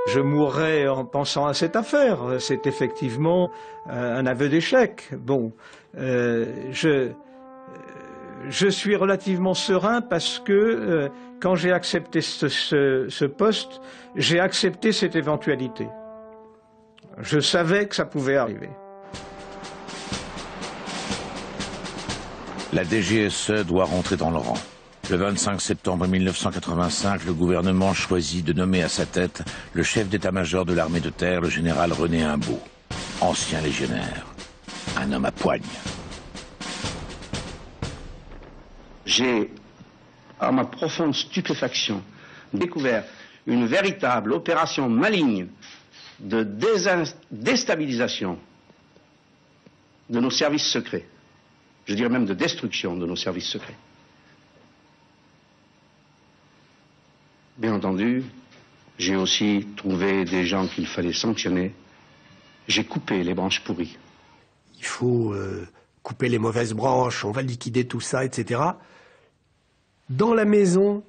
Je mourrai en pensant à cette affaire. C'est effectivement un aveu d'échec. Bon, je suis relativement serein parce que quand j'ai accepté ce poste, j'ai accepté cette éventualité. Je savais que ça pouvait arriver. La DGSE doit rentrer dans le rang. Le 25 septembre 1985, le gouvernement choisit de nommer à sa tête le chef d'état-major de l'armée de terre, le général René Imbaud, ancien légionnaire, un homme à poigne. J'ai, à ma profonde stupéfaction, découvert une véritable opération maligne de déstabilisation de nos services secrets. Je dirais même de destruction de nos services secrets. Bien entendu, j'ai aussi trouvé des gens qu'il fallait sanctionner. J'ai coupé les branches pourries. Il faut couper les mauvaises branches, on va liquider tout ça, etc. Dans la maison,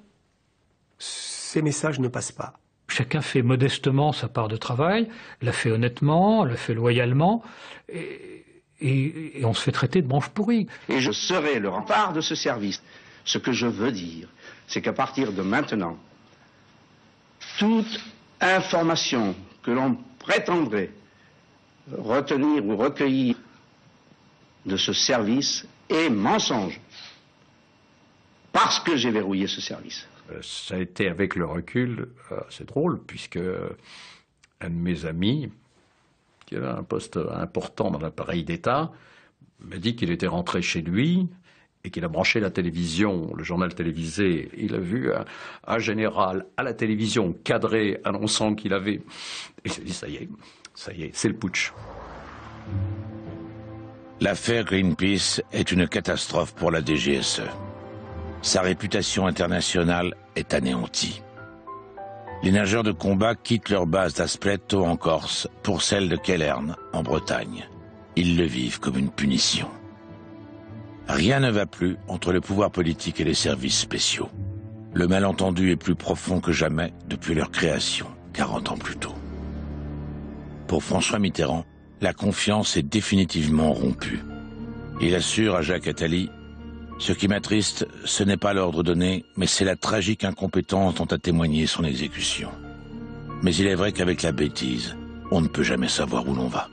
ces messages ne passent pas. Chacun fait modestement sa part de travail, l'a fait honnêtement, l'a fait loyalement, et on se fait traiter de branches pourries. Et je serai le rempart de ce service. Ce que je veux dire, c'est qu'à partir de maintenant, toute information que l'on prétendrait retenir ou recueillir de ce service est mensonge. Parce que j'ai verrouillé ce service. Ça a été avec le recul assez drôle, puisque un de mes amis, qui avait un poste important dans l'appareil d'État, m'a dit qu'il était rentré chez lui et qu'il a branché la télévision, le journal télévisé. Il a vu un général à la télévision cadré annonçant qu'il avait... Et il s'est dit, ça y est, c'est le putsch. L'affaire Greenpeace est une catastrophe pour la DGSE. Sa réputation internationale est anéantie. Les nageurs de combat quittent leur base d'Aspletto en Corse pour celle de Kellern en Bretagne. Ils le vivent comme une punition. Rien ne va plus entre le pouvoir politique et les services spéciaux. Le malentendu est plus profond que jamais depuis leur création, 40 ans plus tôt. Pour François Mitterrand, la confiance est définitivement rompue. Il assure à Jacques Attali: ce qui m'attriste, ce n'est pas l'ordre donné, mais c'est la tragique incompétence dont a témoigné son exécution. Mais il est vrai qu'avec la bêtise, on ne peut jamais savoir où l'on va.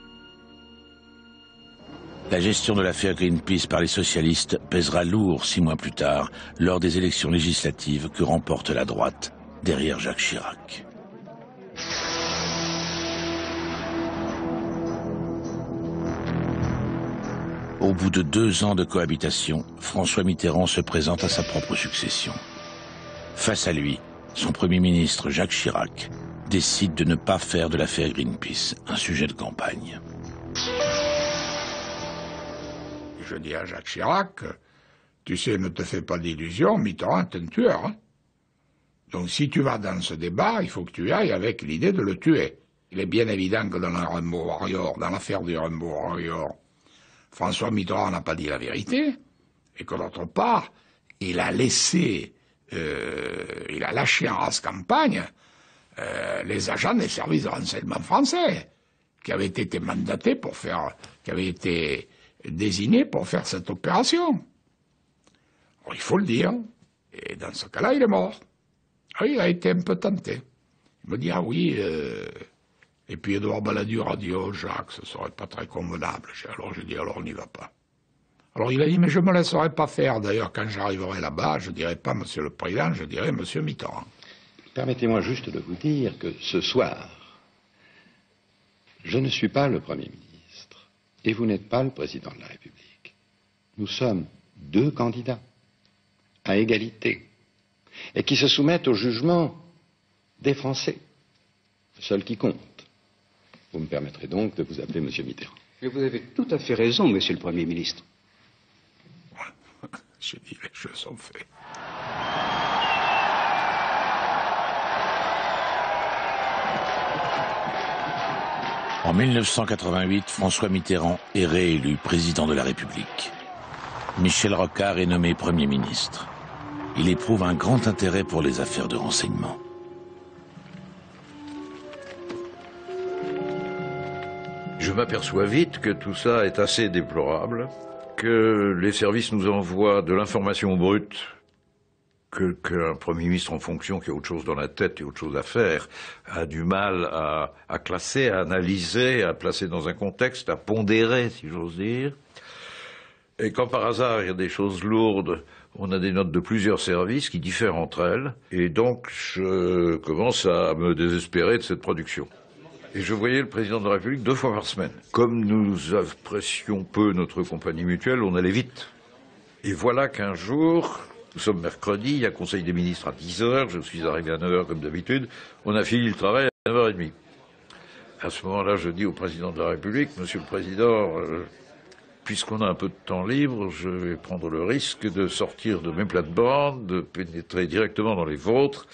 La gestion de l'affaire Greenpeace par les socialistes pèsera lourd 6 mois plus tard, lors des élections législatives que remporte la droite, derrière Jacques Chirac. Au bout de 2 ans de cohabitation, François Mitterrand se présente à sa propre succession. Face à lui, son Premier ministre Jacques Chirac décide de ne pas faire de l'affaire Greenpeace un sujet de campagne. Je dis à Jacques Chirac, tu sais, ne te fais pas d'illusions, Mitterrand est un tueur. Hein. Donc si tu vas dans ce débat, il faut que tu ailles avec l'idée de le tuer. Il est bien évident que dans l'affaire du Rainbow Warrior, François Mitterrand n'a pas dit la vérité, et que d'autre part, il a lâché en race campagne les agents des services de renseignement français, qui avaient été mandatés qui avaient été désignés pour faire cette opération. Alors, il faut le dire, et dans ce cas-là, il est mort. Ah, il a été un peu tenté. Il me dit, ah oui, et puis Édouard Balladur a dit, oh Jacques, ce serait pas très convenable. Alors j'ai dit, alors on n'y va pas. Alors il a dit, mais je me laisserai pas faire. D'ailleurs, quand j'arriverai là-bas, je dirai pas Monsieur le Président, je dirai Monsieur Mitterrand. Permettez-moi juste de vous dire que ce soir, je ne suis pas le Premier ministre et vous n'êtes pas le Président de la République. Nous sommes deux candidats à égalité et qui se soumettent au jugement des Français, le seul qui compte. Vous me permettrez donc de vous appeler Monsieur Mitterrand. Mais vous avez tout à fait raison, Monsieur le Premier ministre. J'ai dit, les jeux sont faits. En 1988, François Mitterrand est réélu président de la République. Michel Rocard est nommé Premier ministre. Il éprouve un grand intérêt pour les affaires de renseignement. Je m'aperçois vite que tout ça est assez déplorable, que les services nous envoient de l'information brute, qu'un Premier ministre en fonction qui a autre chose dans la tête et autre chose à faire, a du mal à classer, à analyser, à placer dans un contexte, à pondérer, si j'ose dire. Et quand par hasard il y a des choses lourdes, on a des notes de plusieurs services qui diffèrent entre elles, et donc je commence à me désespérer de cette production. Et je voyais le président de la République 2 fois par semaine. Comme nous apprécions peu notre compagnie mutuelle, on allait vite. Et voilà qu'un jour, nous sommes mercredi, il y a Conseil des ministres à 10h, je suis arrivé à 9h comme d'habitude, on a fini le travail à 9h30. À ce moment-là, je dis au président de la République, Monsieur le Président, puisqu'on a un peu de temps libre, je vais prendre le risque de sortir de mes plates-bandes, de pénétrer directement dans les vôtres.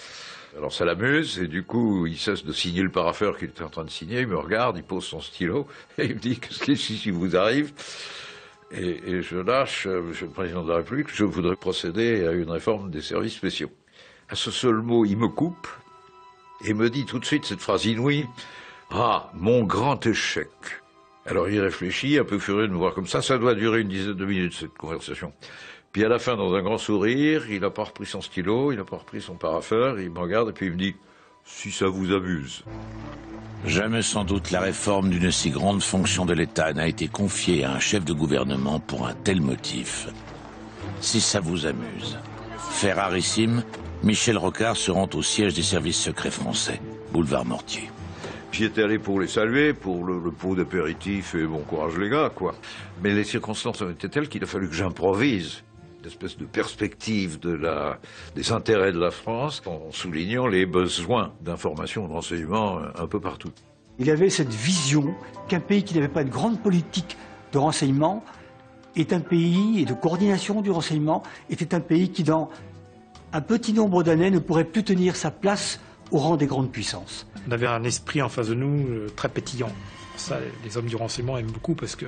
Alors ça l'amuse, et du coup, il cesse de signer le parapheur qu'il était en train de signer, il me regarde, il pose son stylo, et il me dit, qu'est-ce qui vous arrive? Et je lâche, Monsieur le Président de la République, je voudrais procéder à une réforme des services spéciaux. À ce seul mot, il me coupe, et me dit tout de suite cette phrase inouïe, ah, mon grand échec. Alors il réfléchit, un peu furieux de me voir comme ça doit durer une dizaine de minutes, cette conversation. Puis à la fin, dans un grand sourire, il n'a pas repris son stylo, il n'a pas repris son parapheur, il me regarde et puis il me dit « Si ça vous amuse ». Jamais sans doute la réforme d'une si grande fonction de l'État n'a été confiée à un chef de gouvernement pour un tel motif. Si ça vous amuse. Fait rarissime, Michel Rocard se rend au siège des services secrets français, boulevard Mortier. J'y étais allé pour les saluer, pour le pot d'apéritif et bon courage les gars, quoi. Mais les circonstances ont été telles qu'il a fallu que j'improvise une espèce de perspective des intérêts de la France en soulignant les besoins d'information, de renseignement un peu partout. Il avait cette vision qu'un pays qui n'avait pas de grande politique de renseignement est un pays, et de coordination du renseignement, était un pays qui, dans un petit nombre d'années, ne pourrait plus tenir sa place au rang des grandes puissances. On avait un esprit en face de nous très pétillant. Ça, les hommes du renseignement aiment beaucoup parce que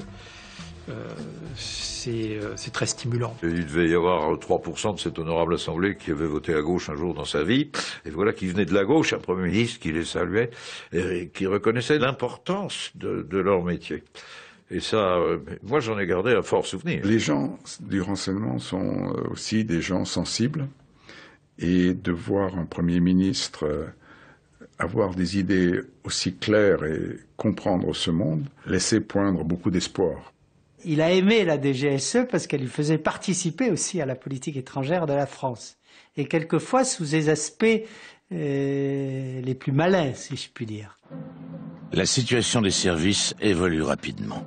c'est très stimulant. Il devait y avoir 3% de cette honorable assemblée qui avait voté à gauche un jour dans sa vie. Et voilà qui venait de la gauche, un Premier ministre qui les saluait et qui reconnaissait l'importance de leur métier. Et ça, moi j'en ai gardé un fort souvenir. Les gens du renseignement sont aussi des gens sensibles. Et de voir un Premier ministre avoir des idées aussi claires et comprendre ce monde laissait poindre beaucoup d'espoir. Il a aimé la DGSE parce qu'elle lui faisait participer aussi à la politique étrangère de la France. Et quelquefois sous des aspects les plus malins, si je puis dire. La situation des services évolue rapidement.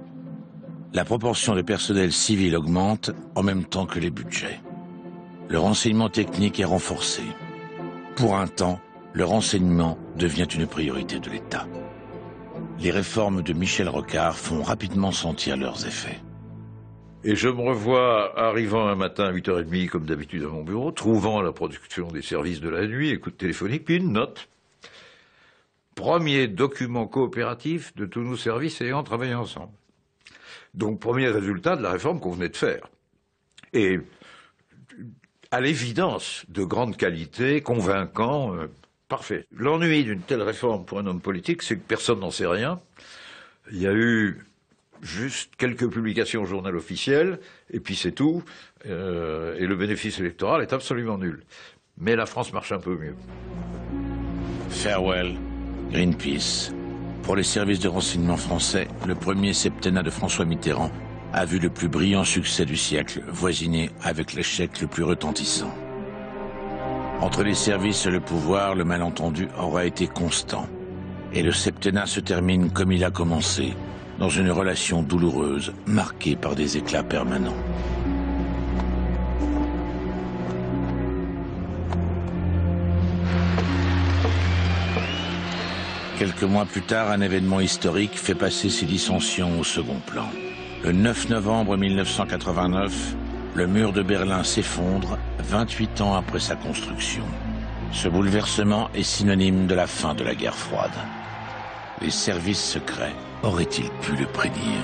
La proportion de personnel civil augmente en même temps que les budgets. Le renseignement technique est renforcé. Pour un temps, le renseignement devient une priorité de l'État. Les réformes de Michel Rocard font rapidement sentir leurs effets. Et je me revois arrivant un matin à 8h30, comme d'habitude à mon bureau, trouvant la production des services de la nuit, écoute téléphonique, puis une note. Premier document coopératif de tous nos services ayant travaillé ensemble. Donc, premier résultat de la réforme qu'on venait de faire. Et, à l'évidence, de grande qualité, convaincant, parfait. L'ennui d'une telle réforme pour un homme politique, c'est que personne n'en sait rien. Il y a eu juste quelques publications au journal officiel, et puis c'est tout. Et le bénéfice électoral est absolument nul. Mais la France marche un peu mieux. Farewell, Greenpeace. Pour les services de renseignement français, le premier septennat de François Mitterrand a vu le plus brillant succès du siècle voisiner avec l'échec le plus retentissant. Entre les services et le pouvoir, le malentendu aura été constant. Et le septennat se termine comme il a commencé, dans une relation douloureuse, marquée par des éclats permanents. Quelques mois plus tard, un événement historique fait passer ces dissensions au second plan. Le 9 novembre 1989, le mur de Berlin s'effondre 28 ans après sa construction. Ce bouleversement est synonyme de la fin de la guerre froide. Les services secrets auraient-ils pu le prédire?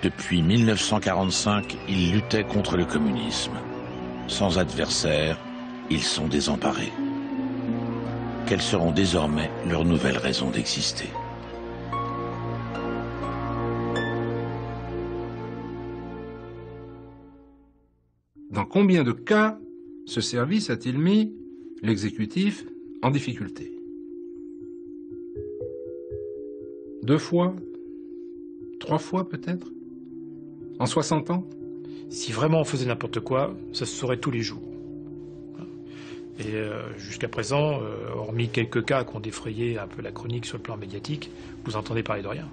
Depuis 1945, ils luttaient contre le communisme. Sans adversaire, ils sont désemparés. Quelles seront désormais leurs nouvelles raisons d'exister? Dans combien de cas ce service a-t-il mis l'exécutif en difficulté? 2 fois? 3 fois peut-être? En 60 ans? Si vraiment on faisait n'importe quoi, ça se saurait tous les jours. Et jusqu'à présent, hormis quelques cas qui ont défrayé un peu la chronique sur le plan médiatique, vous entendez parler de rien.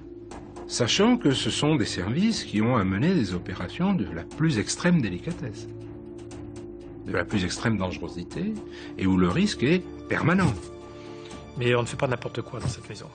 Sachant que ce sont des services qui ont amené des opérations de la plus extrême délicatesse, de la plus extrême dangerosité, et où le risque est permanent. Mais on ne fait pas n'importe quoi dans cette maison.